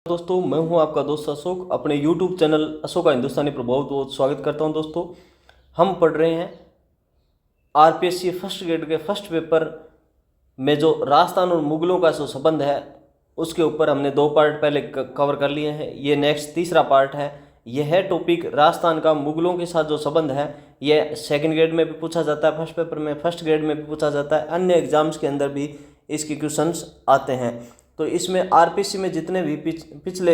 दोस्तों, मैं हूं आपका दोस्त अशोक। अपने YouTube चैनल अशोक का हिंदुस्तानी पर बहुत बहुत स्वागत करता हूं। दोस्तों, हम पढ़ रहे हैं आरपीएससी फर्स्ट ग्रेड के फर्स्ट पेपर में जो राजस्थान और मुगलों का जो संबंध है उसके ऊपर हमने 2 पार्ट पहले कवर कर लिए हैं। ये नेक्स्ट तीसरा पार्ट है। यह है टॉपिक राजस्थान का मुगलों के साथ जो संबंध है। यह सेकंड ग्रेड में भी पूछा जाता है, फर्स्ट पेपर में, फर्स्ट ग्रेड में भी पूछा जाता है, अन्य एग्जाम्स के अंदर भी इसके क्वेश्चंस आते हैं। तो इसमें आरपीएससी में जितने भी पिछले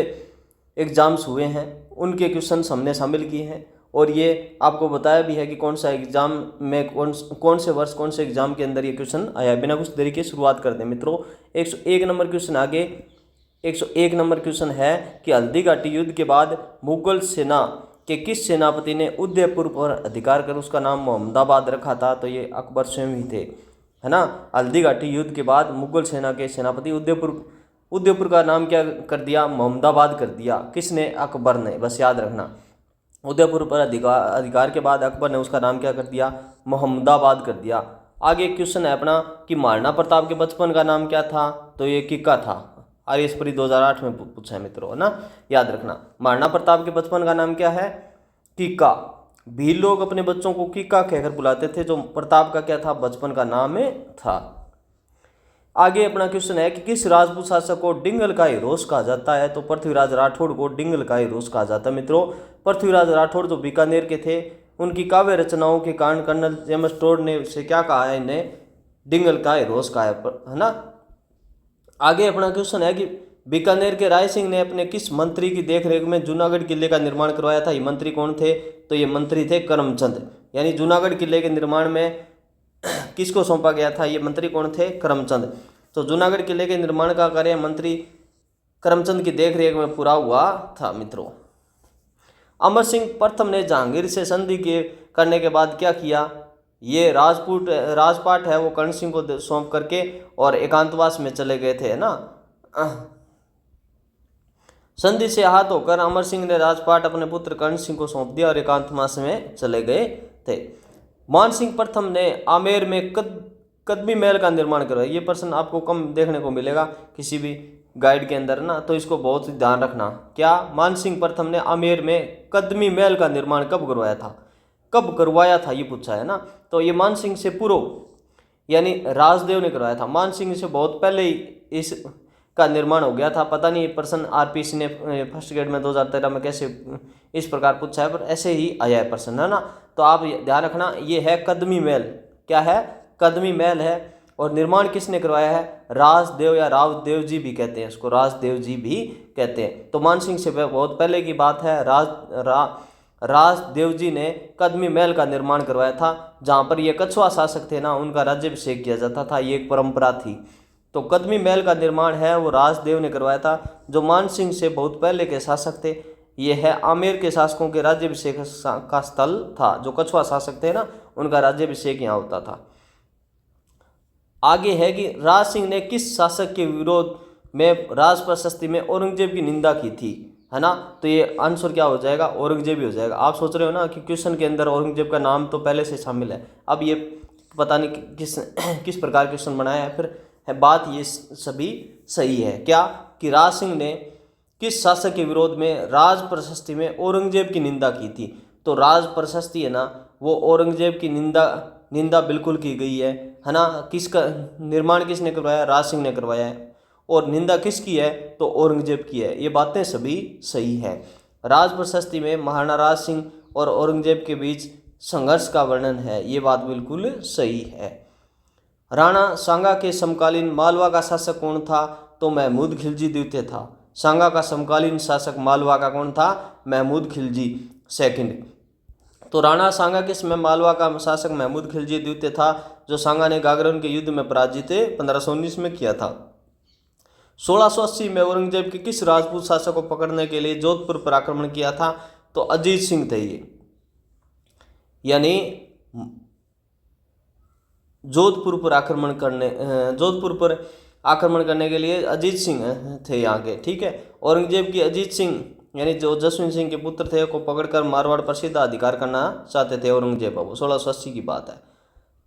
एग्ज़ाम्स हुए हैं उनके क्वेश्चंस हमने शामिल किए हैं और ये आपको बताया भी है कि कौन सा एग्ज़ाम में कौन से वर्ष कौन से एग्ज़ाम के अंदर ये क्वेश्चन आया। बिना कुछ देरी के शुरुआत करते हैं मित्रों। 101 नंबर क्वेश्चन आगे। 101 नंबर क्वेश्चन है कि हल्दी घाटी युद्ध के बाद मुगल सेना के किस सेनापति ने उदयपुर पर अधिकार कर उसका नाम मोहम्मदाबाद रखा था? तो ये अकबर स्वयं ही थे, है ना। हल्दी घाटी युद्ध के बाद मुगल सेना के सेनापति उदयपुर का नाम क्या कर दिया? मोहम्मदाबाद कर दिया। किसने? अकबर ने। बस याद रखना, उदयपुर पर अधिकार के बाद अकबर ने उसका नाम क्या कर दिया? मोहम्मदाबाद कर दिया। आगे क्वेश्चन है अपना कि महाराणा प्रताप के बचपन का नाम क्या था? तो ये किक्का था। आरएसपरी 2008 में पूछा है मित्रों, है ना, याद रखना। महाराणा प्रताप के बचपन का नाम क्या है? किक्का। भी लोग अपने बच्चों को किक्का कहकर बुलाते थे, जो प्रताप का क्या था? बचपन का नाम था। आगे अपना क्वेश्चन है कि किस राजपूत शासक को डिंगल का हिरोस कहा जाता है? तो पृथ्वीराज राठौड़ को डिंगल का हिरोस कहा जाता है मित्रों। पृथ्वीराज राठौड़ जो बीकानेर के थे, उनकी काव्य रचनाओं के कारण कर्नल जेम्स टोड ने से क्या कहा है? इन्हें डिंगल का हिरोस कहा है ना। आगे अपना क्वेश्चन है कि बीकानेर के राय सिंह ने अपने किस मंत्री की देखरेख में जूनागढ़ किले का निर्माण करवाया था? ये मंत्री कौन थे? तो ये मंत्री थे करमचंद। यानी जूनागढ़ किले के निर्माण में किसको सौंपा गया था? ये मंत्री कौन थे? करमचंद। तो जूनागढ़ किले के निर्माण का कार्य मंत्री करमचंद की देखरेख में पूरा हुआ था मित्रों। अमर सिंह प्रथम ने जहांगीर से संधि के करने के बाद क्या किया? ये राजपाट है वो कर्ण सिंह को सौंप करके और एकांतवास में चले गए थे, है ना। संधि से आहत होकर अमर सिंह ने राजपाट अपने पुत्र कर्ण सिंह को सौंप दिया और एकांतवास में चले गए थे। मान सिंह प्रथम ने आमेर में कदमी महल का निर्माण करवाया। ये प्रश्न आपको कम देखने को मिलेगा किसी भी गाइड के अंदर ना, तो इसको बहुत ही ध्यान रखना। क्या? मान सिंह प्रथम ने आमेर में कदमी महल का निर्माण कब करवाया था? कब करवाया था ये पूछा है ना। तो ये मान सिंह से पूर्व यानी राजदेव ने करवाया था। मान सिंह से बहुत पहले ही इस का निर्माण हो गया था। पता नहीं ये प्रश्न आरपीएससी ने फर्स्ट ग्रेड में 2013 में कैसे इस प्रकार पूछा है, पर ऐसे ही आया है प्रश्न, है ना। तो आप ध्यान रखना, ये है कदमी महल। क्या है? कदमी महल है। और निर्माण किसने करवाया है? राजदेव या रावदेव जी भी कहते हैं इसको, राजदेव जी भी कहते हैं। तो मान सिंह से बहुत पहले की बात है। राजदेव जी ने कदमी महल का निर्माण करवाया था, जहाँ पर ये कछुआ शासक थे ना, उनका राज्याभिषेक किया जाता था। ये एक परंपरा थी। तो कदमी महल का निर्माण है वो राजदेव ने करवाया था, जो मान सिंह से बहुत पहले के शासक थे। ये है आमेर के शासकों के राज्याभिषेक का स्थल था। जो कछुआ शासक थे ना, उनका राज्याभिषेक यहाँ होता था। आगे है कि राज सिंह ने किस शासक के विरोध में राज प्रशस्ति में औरंगजेब की निंदा की थी, है ना। तो ये आंसर क्या हो जाएगा? औरंगजेब ही हो जाएगा। आप सोच रहे हो ना कि क्वेश्चन के अंदर औरंगजेब का नाम तो पहले से शामिल है। अब ये पता नहीं किस प्रकार क्वेश्चन बनाया है, फिर है बात ये सभी सही है। क्या? कि राज सिंह ने किस शासक के विरोध में राज प्रशस्ति में औरंगजेब की निंदा की थी? तो राज प्रशस्ति है ना, वो औरंगजेब की निंदा बिल्कुल की गई है ना। किसका निर्माण किसने करवाया? राज सिंह ने करवाया है। और निंदा किसकी है? तो औरंगजेब की है। ये बातें सभी सही है। राज प्रशस्ति में महाराणा राज सिंह और औरंगजेब के बीच संघर्ष का वर्णन है। ये बात बिल्कुल सही है। राणा सांगा के समकालीन मालवा का शासक कौन था? तो महमूद खिलजी द्वितीय था। सांगा का समकालीन शासक मालवा का कौन था? महमूद खिलजी सेकंड। तो राणा सांगा के समय मालवा का शासक महमूद खिलजी द्वितीय था, जो सांगा ने गागरन के युद्ध में पराजित 1519 में किया था। 1680 में औरंगजेब के किस राजपूत शासक को पकड़ने के लिए जोधपुर पर आक्रमण किया था? तो अजीत सिंह थे ये, यानी जोधपुर पर आक्रमण करने के लिए अजीत सिंह थे यहाँ के, ठीक है। औरंगजेब की अजीत सिंह यानी जो जसवंत सिंह के पुत्र थे को पकड़कर मारवाड़ पर सीधा अधिकार करना चाहते थे औरंगजेब। अब 1680 की बात है।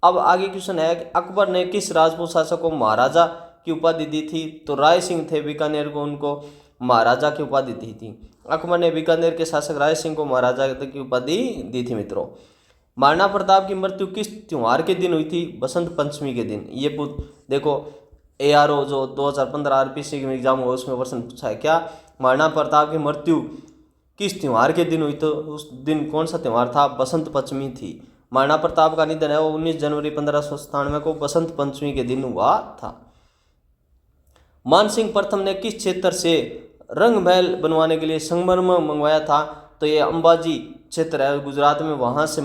अब आगे क्वेश्चन है कि अकबर ने किस राजपूत शासक को महाराजा की उपाधि दी थी? तो राय सिंह थे बीकानेर को उनको महाराजा की उपाधि दी थी। अकबर ने बीकानेर के शासक राय सिंह को महाराजा की उपाधि दी थी मित्रों। महाराणा प्रताप की मृत्यु किस त्योहार के दिन हुई थी? बसंत पंचमी के दिन। ये देखो ARO जो 2015 RPC में एग्जाम हुआ उसमें प्रश्न पूछा है क्या महाराणा प्रताप की मृत्यु किस त्योहार के दिन हुई? तो उस दिन कौन सा त्यौहार था? बसंत पंचमी थी। महाराणा प्रताप का निधन है वो 19 जनवरी 1597 को बसंत पंचमी के दिन हुआ था। मानसिंह प्रथम ने किस क्षेत्र से रंग महल बनवाने के लिए संगमरमर मंगवाया था? तो ये अंबाजी क्षेत्र है गुजरात में, वहाँ से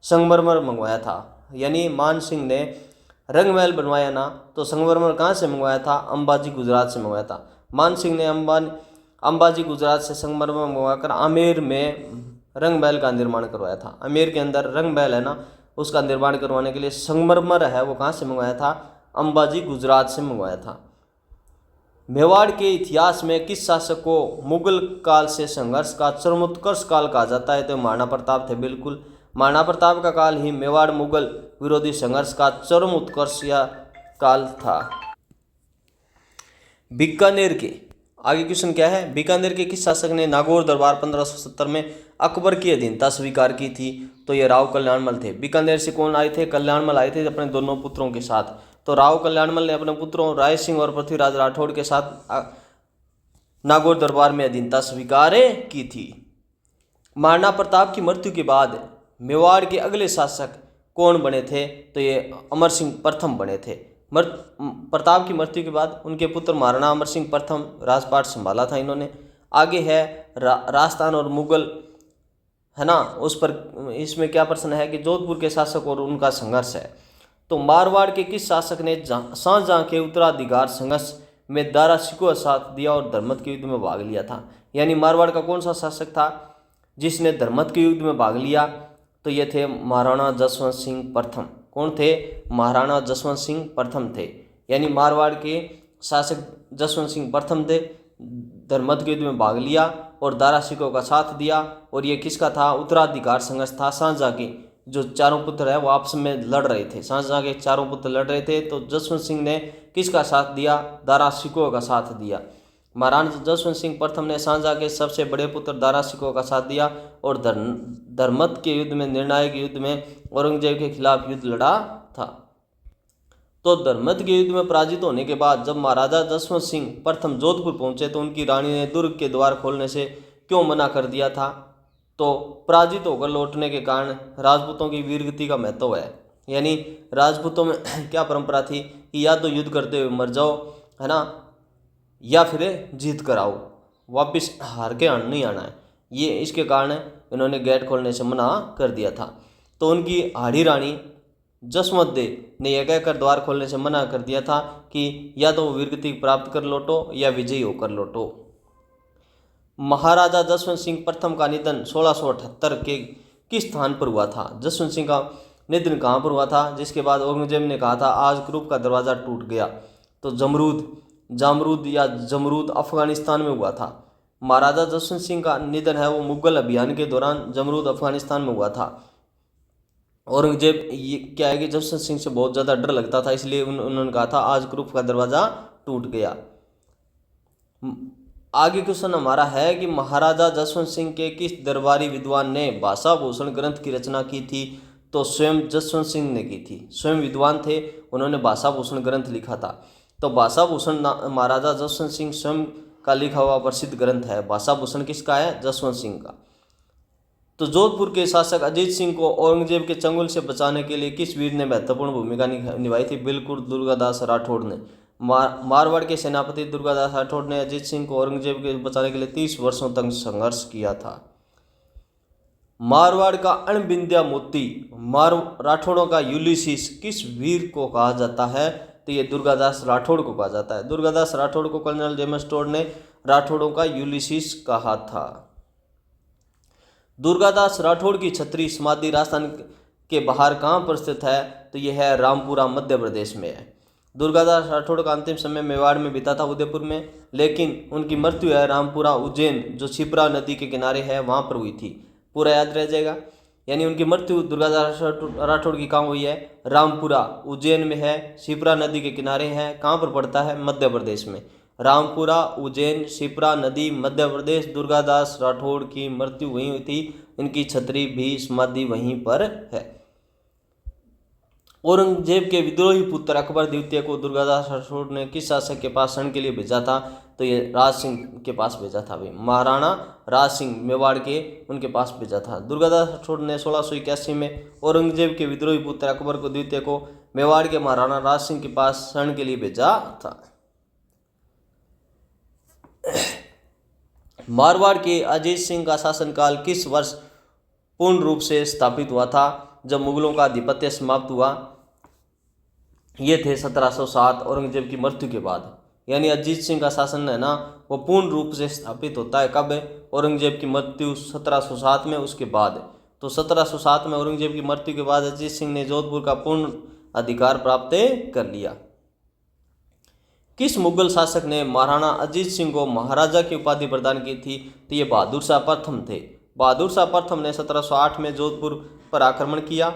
संगमरमर मंगवाया था। यानी मानसिंह ने रंग महल बनवाया ना, तो संगमरमर कहाँ से मंगवाया था? अंबाजी गुजरात से मंगवाया था। मानसिंह ने अंबाजी गुजरात से संगमरमर मंगवाकर आमेर में रंग महल का निर्माण करवाया था। आमेर के अंदर रंग महल है ना, उसका निर्माण करवाने के लिए संगमरमर है वो कहाँ से मंगवाया था? अंबाजी गुजरात से मंगवाया था। मेवाड़ के इतिहास में किस शासक को मुगल काल से संघर्ष का चरमोत्कर्ष काल कहा जाता है? तो महाराणा प्रताप थे। बिल्कुल, महाराणा प्रताप का काल ही मेवाड़ मुगल विरोधी संघर्ष का चरम उत्कर्ष या काल था। बीकानेर के आगे क्वेश्चन क्या है? बीकानेर के किस शासक ने नागौर दरबार 1570 में अकबर की अधीनता स्वीकार की थी? तो ये राव कल्याणमल थे। बीकानेर से कौन आए थे? कल्याणमल आए थे अपने दोनों पुत्रों के साथ। तो राव कल्याणमल ने अपने पुत्रों राय सिंह और पृथ्वीराज राठौड़ के साथ नागौर दरबार में अधीनता स्वीकार की थी। महाराणा प्रताप की मृत्यु के बाद मेवाड़ के अगले शासक कौन बने थे? तो ये अमर सिंह प्रथम बने थे। प्रताप की मृत्यु के बाद उनके पुत्र महाराणा अमर सिंह प्रथम राजपाट संभाला था इन्होंने। आगे है राजस्थान और मुगल है ना, उस पर इसमें क्या प्रश्न है कि जोधपुर के शासक और उनका संघर्ष है। तो मारवाड़ के किस शासक ने शाहजहां के उत्तराधिकार संघर्ष में दारा शिकोह का साथ दिया और धर्मत के युद्ध में भाग लिया था? यानी मारवाड़ का कौन सा शासक था जिसने धर्मत के युद्ध में भाग लिया? तो ये थे महाराणा जसवंत सिंह प्रथम। कौन थे? महाराणा जसवंत सिंह प्रथम थे। यानी मारवाड़ के शासक जसवंत सिंह प्रथम थे, धर्मत के युद्ध में भाग लिया और दारा शिकोह का साथ दिया। और ये किसका था? उत्तराधिकार संघर्ष था। शाहजहां के जो चारों पुत्र है वो आपस में लड़ रहे थे। शाहजहां के चारों पुत्र लड़ रहे थे, तो जसवंत सिंह ने किसका साथ दिया? दारा शिकोह का साथ दिया। महाराणा जसवंत सिंह प्रथम ने शाहजहां के सबसे बड़े पुत्र दारा शिकोह का साथ दिया और धर्मत के युद्ध में, निर्णायक युद्ध में औरंगजेब के खिलाफ युद्ध लड़ा था। तो धर्मत के युद्ध में पराजित होने के बाद जब महाराजा जसवंत सिंह प्रथम जोधपुर पहुंचे तो उनकी रानी ने दुर्ग के द्वार खोलने से क्यों मना कर दिया था? तो पराजित होकर लौटने के कारण राजपूतों की वीरगति का महत्व है। यानी राजपूतों में क्या परंपरा थी कि या तो युद्ध करते हुए मर जाओ है ना, या फिर जीत कर आओ, वापस हार के नहीं आना है। ये इसके कारण इन्होंने गेट खोलने से मना कर दिया था। तो उनकी हाड़ी रानी जसवंत दे ने यह कहकर द्वार खोलने से मना कर दिया था कि या तो वीरगति प्राप्त कर लौटो या विजयी होकर लौटो। महाराजा जसवंत सिंह प्रथम का निधन 1678 के किस स्थान पर हुआ था? जसवंत सिंह का निधन कहाँ पर हुआ था जिसके बाद औरंगजेब ने कहा था आज कुरुप का दरवाज़ा टूट गया? तो जमरूद अफगानिस्तान में हुआ था। महाराजा जसवंत सिंह का निधन है वो मुगल अभियान के दौरान जमरूद अफगानिस्तान में हुआ था। औरंगजेब ये क्या है कि जसवंत सिंह से बहुत ज़्यादा डर लगता था, इसलिए उन्होंने कहा था आज कुरुप का दरवाज़ा टूट गया। आगे क्वेश्चन हमारा है कि महाराजा जसवंत सिंह के किस दरबारी विद्वान ने भाषा भूषण ग्रंथ की रचना की थी? तो स्वयं जसवंत सिंह ने की थी। स्वयं विद्वान थे, उन्होंने भाषा भूषण ग्रंथ लिखा था। तो भाषा भूषण महाराजा जसवंत सिंह स्वयं का लिखा हुआ प्रसिद्ध ग्रंथ है। भाषा भूषण किसका है? जसवंत सिंह का। तो जोधपुर के शासक अजीत सिंह को औरंगजेब के चंगुल से बचाने के लिए किस वीर ने महत्वपूर्ण भूमिका निभाई थी? बिल्कुल दुर्गादास राठौड़ ने। मारवाड़ के सेनापति दुर्गादास राठौड़ ने अजीत सिंह को औरंगजेब के बचाने के लिए 30 वर्षों तक संघर्ष किया था। मारवाड़ का अणबिंद्या मोती राठौड़ों का यूलिसिस किस वीर को कहा जाता है? तो ये दुर्गादास राठौड़ को कहा जाता है। दुर्गादास राठौड़ को कर्नल जेम्स टोड ने राठौड़ों का यूलिसिस कहा था। दुर्गादास राठौड़ की छत्री समाधि राजस्थान के बाहर कहाँ पर स्थित है? तो यह है रामपुरा मध्य प्रदेश में है। दुर्गादास राठौड़ का अंतिम समय मेवाड़ में बीता था, उदयपुर में, लेकिन उनकी मृत्यु है रामपुरा उज्जैन जो शिप्रा नदी के किनारे है वहाँ पर हुई थी। पूरा याद रह जाएगा। यानी उनकी मृत्यु दुर्गादास राठौड़ की कहाँ हुई है? रामपुरा उज्जैन में है, शिप्रा नदी के किनारे है। कहाँ पर पड़ता है? मध्य प्रदेश में। रामपुरा, उज्जैन, शिप्रा नदी, मध्य प्रदेश। दुर्गादास राठौड़ की मृत्यु वहीं हुई थी, इनकी छतरी भी समाधि वहीं पर है। औरंगजेब के विद्रोही पुत्र अकबर द्वितीय को दुर्गादास राठौड़ ने किस शासक के पास शरण के लिए भेजा था? तो ये राज सिंह के पास भेजा था भाई, महाराणा राज सिंह मेवाड़ के, उनके पास भेजा था। दुर्गादास राठौड़ ने 1681 में औरंगजेब के विद्रोही पुत्र अकबर को द्वितीय को मेवाड़ के महाराणा राज सिंह के पास शरण के लिए भेजा था। मारवाड़ के अजीत सिंह का शासनकाल किस वर्ष पूर्ण रूप से स्थापित हुआ था? जब मुगलों का आधिपत्य समाप्त हुआ, ये थे 1707 औरंगजेब की मृत्यु के बाद। यानी अजीत सिंह का शासन है ना, वो पूर्ण रूप से स्थापित होता है कब? औरंगजेब की मृत्यु 1707 में, उसके बाद। तो 1707 में औरंगजेब की मृत्यु के बाद अजीत सिंह ने जोधपुर का पूर्ण अधिकार प्राप्त कर लिया। किस मुगल शासक ने महाराणा अजीत सिंह को महाराजा की उपाधि प्रदान की थी? तो ये बहादुर शाह प्रथम थे। बहादुर शाह प्रथम ने 1708 में जोधपुर पर आक्रमण किया,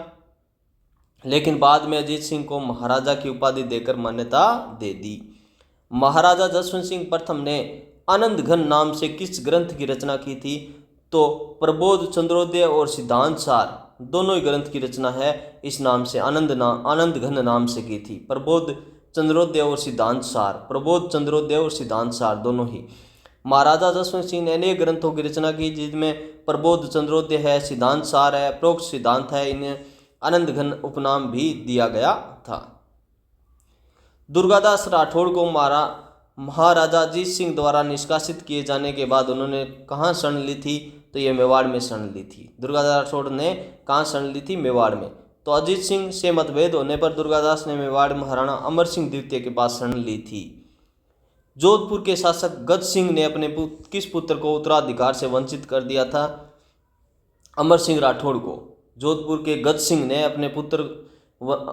लेकिन बाद में अजीत सिंह को महाराजा की उपाधि देकर मान्यता दे दी। महाराजा जसवंत सिंह प्रथम ने आनंद घन नाम से किस ग्रंथ की रचना की थी? तो प्रबोध, चंद्रोदय और सिद्धांत सार, दोनों ही ग्रंथ की रचना है इस नाम से, आनंद घन नाम से की थी। प्रबोध, चंद्रोदय और सिद्धांत सार, प्रबोध, चंद्रोदय और सिद्धांत सार दोनों ही। महाराजा जसवंत सिंह ने अनेक ग्रंथों की रचना की, जिनमें प्रबोध, चंद्रोदय है, सिद्धांत सार है, प्रोक्त सिद्धांत है, इन्हें आनंद घन उपनाम भी दिया गया था। दुर्गादास राठौड़ को महाराजा अजीत सिंह द्वारा निष्कासित किए जाने के बाद उन्होंने कहाँ शरण ली थी? तो ये मेवाड़ में शरण ली थी। दुर्गादास राठौड़ ने कहाँ शरण ली थी? मेवाड़ में। तो अजीत सिंह से मतभेद होने पर दुर्गादास ने मेवाड़ महाराणा अमर सिंह द्वितीय के पास शरण ली थी। जोधपुर के शासक गज सिंह ने अपने किस पुत्र को उत्तराधिकार से वंचित कर दिया था? अमर सिंह राठौड़ को। जोधपुर के गज सिंह ने अपने पुत्र,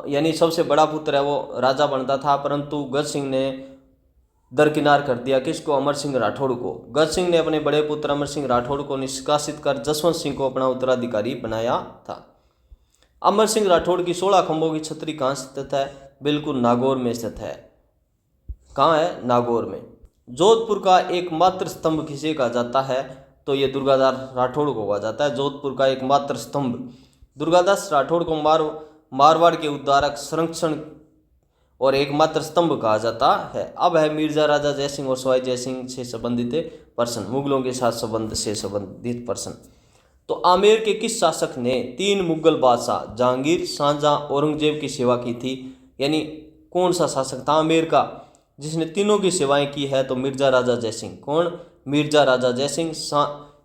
यानी सबसे बड़ा पुत्र है वो राजा बनता था, परंतु गज सिंह ने दरकिनार कर दिया। किसको? अमर सिंह राठौड़ को। गज सिंह ने अपने बड़े पुत्र अमर सिंह राठौड़ को निष्कासित कर जसवंत सिंह को अपना उत्तराधिकारी बनाया था। अमर सिंह राठौड़ की 16 खंभों की छतरी कहाँ स्थित है? बिल्कुल नागौर में स्थित है। कहाँ है? नागौर में। जोधपुर का एकमात्र स्तंभ किसे कहा जाता है? तो ये दुर्गादास राठौड़ को कहा जाता है। जोधपुर का एकमात्र स्तंभ दुर्गादास राठौड़ को मारवाड़ के उद्धारक, संरक्षण और एकमात्र स्तंभ कहा जाता है। अब है मिर्जा राजा जयसिंह और सवाई जयसिंह से संबंधित प्रश्न, मुगलों के साथ संबंध से संबंधित प्रश्न। तो आमेर के किस शासक ने 3 मुगल बादशाह जहांगीर, शाहजहां, औरंगजेब की सेवा की थी? यानी कौन सा शासक था आमेर का जिसने तीनों की सेवाएं की है? तो मिर्जा राजा जयसिंह। कौन? मिर्जा राजा जयसिंह।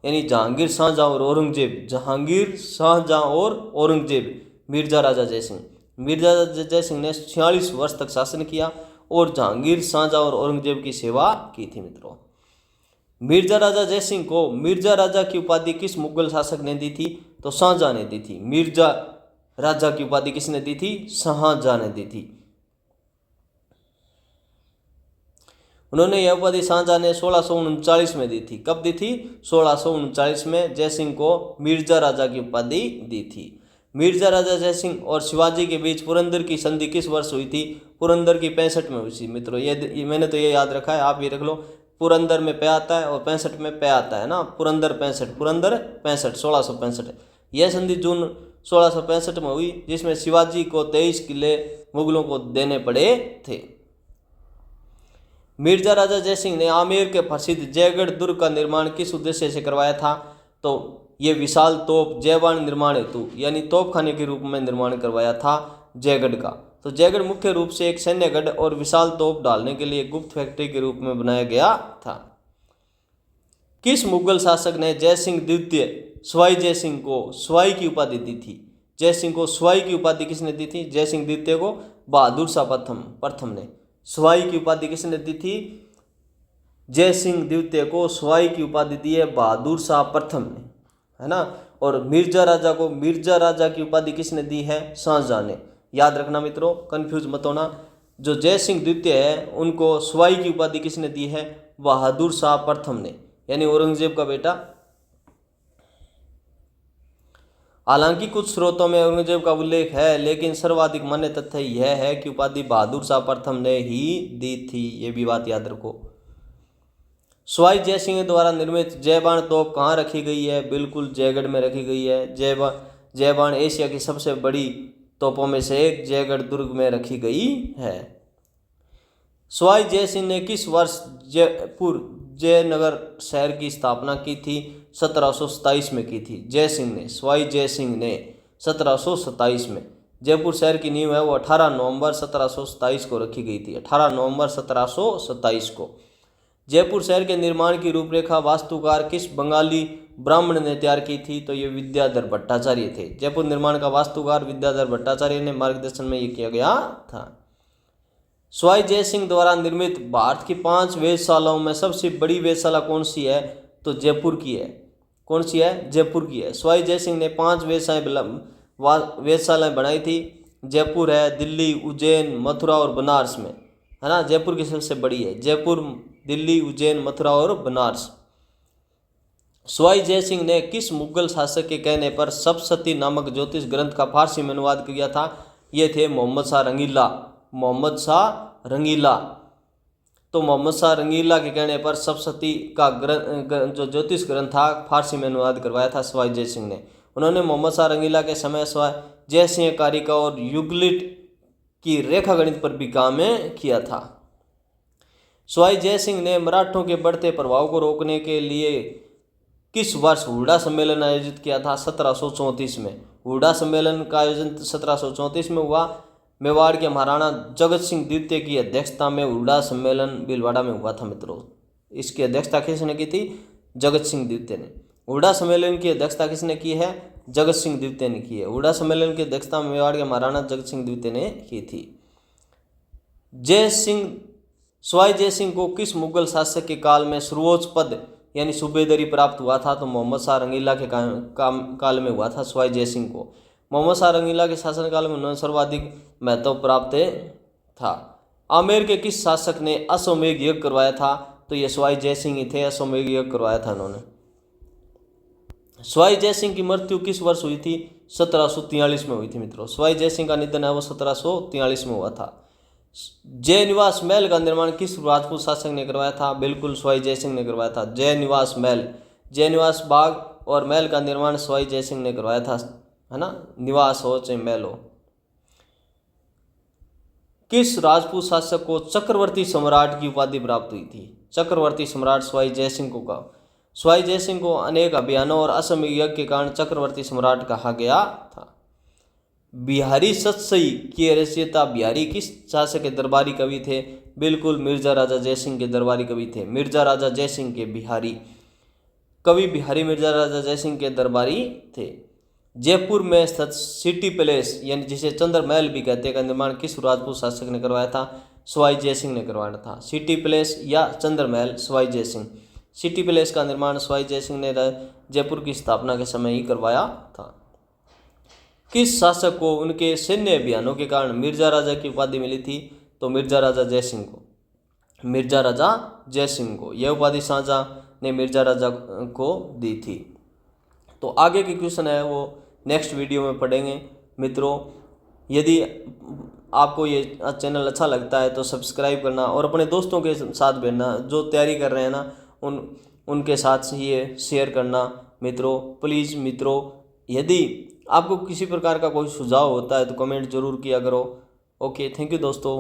यानी जहांगीर, शाहजहां और औरंगजेब। जहांगीर, शाहजहां और औरंगजेब, मिर्जा राजा जयसिंह। मिर्जा राजा जयसिंह ने 46 वर्ष तक शासन किया और जहांगीर, शाहजहां और औरंगजेब की सेवा की थी। मित्रों, मिर्जा राजा जयसिंह को मिर्जा राजा की उपाधि किस मुगल शासक ने दी थी? तो शाहजहां ने दी थी। मिर्जा राजा की उपाधि किसने दी थी? शाहजहां ने दी थी। उन्होंने यह उपाधि शाहजहां ने 1639 में दी थी। कब दी थी? 1639 में जयसिंह को मिर्जा राजा की उपाधि दी थी। मिर्जा राजा जयसिंह और शिवाजी के बीच पुरंदर की संधि किस वर्ष हुई थी? पुरंदर की 65 में हुई थी। मित्रों, ये मैंने तो ये याद रखा है, आप ये रख लो। पुरंदर में पे आता है और 65 में पे आता है ना। पुरंदर 65, 1665। यह संधि जून 1665 में हुई, जिसमें शिवाजी को 23 किले मुगलों को देने पड़े थे। मिर्जा राजा जयसिंह ने आमेर के प्रसिद्ध जयगढ़ दुर्ग का निर्माण किस उद्देश्य से करवाया था? तो ये विशाल तोप जयबान निर्माण हेतु, यानी तोपखाने के रूप में निर्माण करवाया था जयगढ़ का। तो जयगढ़ मुख्य रूप से एक सैन्य गढ़ और विशाल तोप डालने के लिए गुप्त फैक्ट्री के रूप में बनाया गया था। किस मुगल शासक ने जयसिंह द्वितीय सवाई जयसिंह को सवाई की उपाधि दी थी? जयसिंह को सवाई की उपाधि किसने दी थी? जयसिंह द्वितीय को बहादुर शाह प्रथम ने। सवाई की उपाधि किसने दी थी? जयसिंह द्वितीय को सवाई की उपाधि दी है बहादुर शाह प्रथम ने, है ना। और मिर्जा राजा को मिर्जा राजा की उपाधि किसने दी है? शाहजहां ने। याद रखना मित्रों, कंफ्यूज मत होना। जो जयसिंह द्वितीय है उनको सवाई की उपाधि किसने दी है? बहादुर शाह प्रथम ने, यानी औरंगजेब का बेटा। हालांकि कुछ स्रोतों में औरंगजेब का उल्लेख है, लेकिन सर्वाधिक मान्य तथ्य यह है कि उपाधि बहादुर शाह प्रथम ने ही दी थी। ये भी बात याद रखो। सवाई जय सिंह द्वारा निर्मित जयबाण तोप कहाँ रखी गई है? बिल्कुल जयगढ़ में रखी गई है। जयबाण एशिया की सबसे बड़ी तोपों में से एक जयगढ़ दुर्ग में रखी गई है। सवाई जय सिंह ने किस वर्ष जयपुर जयनगर शहर की स्थापना की थी? 1727 में की थी। सवाई जय सिंह ने 1727 में जयपुर शहर की नींव है वो 18 नवंबर 1727 को रखी गई थी। 18 नवंबर 1727 को। जयपुर शहर के निर्माण की रूपरेखा वास्तुकार किस बंगाली ब्राह्मण ने तैयार की थी? तो ये विद्याधर भट्टाचार्य थे। जयपुर निर्माण का वास्तुकार विद्याधर भट्टाचार्य ने मार्गदर्शन में ये किया गया था। सवाई जय सिंह द्वारा निर्मित भारत की 5 वेधशालाओं में सबसे बड़ी वेधशाला कौन सी है? तो जयपुर की है। कौन सी है? जयपुर की है। सवाई जय सिंह ने 5 वेधशालाएं बनाई थी। जयपुर है, दिल्ली, उज्जैन, मथुरा और बनारस में, है ना। जयपुर की सबसे बड़ी है। जयपुर, दिल्ली, उज्जैन, मथुरा और बनारस। सवाई जय सिंह ने किस मुगल शासक के कहने पर सप्तशती नामक ज्योतिष ग्रंथ का फारसी में अनुवाद किया था? ये थे मोहम्मद शाह रंगीला। मोहम्मद शाह रंगीला। तो मोहम्मद शाह रंगीला के कहने पर सप्तशती का ग्रंथ जो ज्योतिष ग्रंथ था फारसी में अनुवाद करवाया था सवाई जय सिंह ने। उन्होंने मोहम्मद शाह रंगीला के समय सवाई जय सिंह कारिका और यूक्लिड की रेखा गणित पर भी काम किया था। सवाई जय सिंह ने मराठों के बढ़ते प्रभाव को रोकने के लिए किस वर्ष हुड्डा सम्मेलन आयोजित किया था? 1734 में। हुड्डा सम्मेलन का आयोजन 1734 में हुआ। मेवाड़ के महाराणा जगत सिंह द्वितीय की अध्यक्षता में हुड्डा सम्मेलन भीलवाड़ा में हुआ था मित्रों। इसकी अध्यक्षता किसने की थी? जगत सिंह द्वितीय ने। हुड्डा सम्मेलन की अध्यक्षता किसने की है? जगत सिंह द्वितीय ने की है। हुड्डा सम्मेलन की अध्यक्षता मेवाड़ के महाराणा जगत सिंह द्वितीय ने की थी। सवाई जय सिंह को किस मुगल शासक के काल में सर्वोच्च पद यानी सूबेदारी प्राप्त हुआ था? तो मोहम्मद शाह रंगीला के काल में हुआ था सवाई जय सिंह को। मोहम्मद शाह रंगीला के शासनकाल में उन्होंने सर्वाधिक महत्व प्राप्त था। आमेर के किस शासक ने अश्वमेध यज्ञ करवाया था? तो ये सवाई जय सिंह ही थे। अश्वमेध यज्ञ करवाया था उन्होंने। सवाई जय सिंह की मृत्यु किस वर्ष हुई थी? 1743 में हुई थी मित्रों। सवाई जय सिंह का निधन है वो 1743 में हुआ था। जय निवास महल का निर्माण किस राजपूत शासक ने करवाया था? बिल्कुल सवाई जय सिंह ने करवाया था। जय निवास महल, जय निवास बाग और महल का निर्माण सवाई जय सिंह ने करवाया था, है ना। निवास हो चाहे महल हो। किस राजपूत शासक को चक्रवर्ती सम्राट की उपाधि प्राप्त हुई थी? चक्रवर्ती सम्राट सवाई जय सिंह को कहा। सवाई जय सिंह को अनेक अभियानों और असम यज्ञ के कारण चक्रवर्ती सम्राट कहा गया था। बिहारी सतसई की रचयिता बिहारी किस शासक के दरबारी कवि थे? बिल्कुल मिर्जा राजा जयसिंह के दरबारी कवि थे। मिर्जा राजा जयसिंह के बिहारी कवि बिहारी मिर्जा राजा जयसिंह के दरबारी थे। जयपुर में स्थित सिटी पैलेस यानी जिसे चंद्र महल भी कहते हैं का निर्माण किस राजपूत शासक ने करवाया था? सवाई जय सिंह ने करवाया था। सिटी पैलेस या चंद्र महल सवाई जय सिंह। सिटी पैलेस का निर्माण सवाई जय सिंह ने जयपुर की स्थापना के समय ही करवाया था। किस शासक को उनके सैन्य अभियानों के कारण मिर्जा राजा की उपाधि मिली थी? तो मिर्जा राजा जय सिंह को। मिर्जा राजा जय सिंह को यह उपाधि शाहजहां ने मिर्जा राजा को दी थी। तो आगे के क्वेश्चन है वो नेक्स्ट वीडियो में पढ़ेंगे मित्रों। यदि आपको ये चैनल अच्छा लगता है तो सब्सक्राइब करना और अपने दोस्तों के साथ भेजना जो तैयारी कर रहे हैं ना उनके साथ ये शेयर करना मित्रों। प्लीज़ मित्रों, यदि आपको किसी प्रकार का कोई सुझाव होता है तो कमेंट जरूर किया करो। ओके, थैंक यू दोस्तों।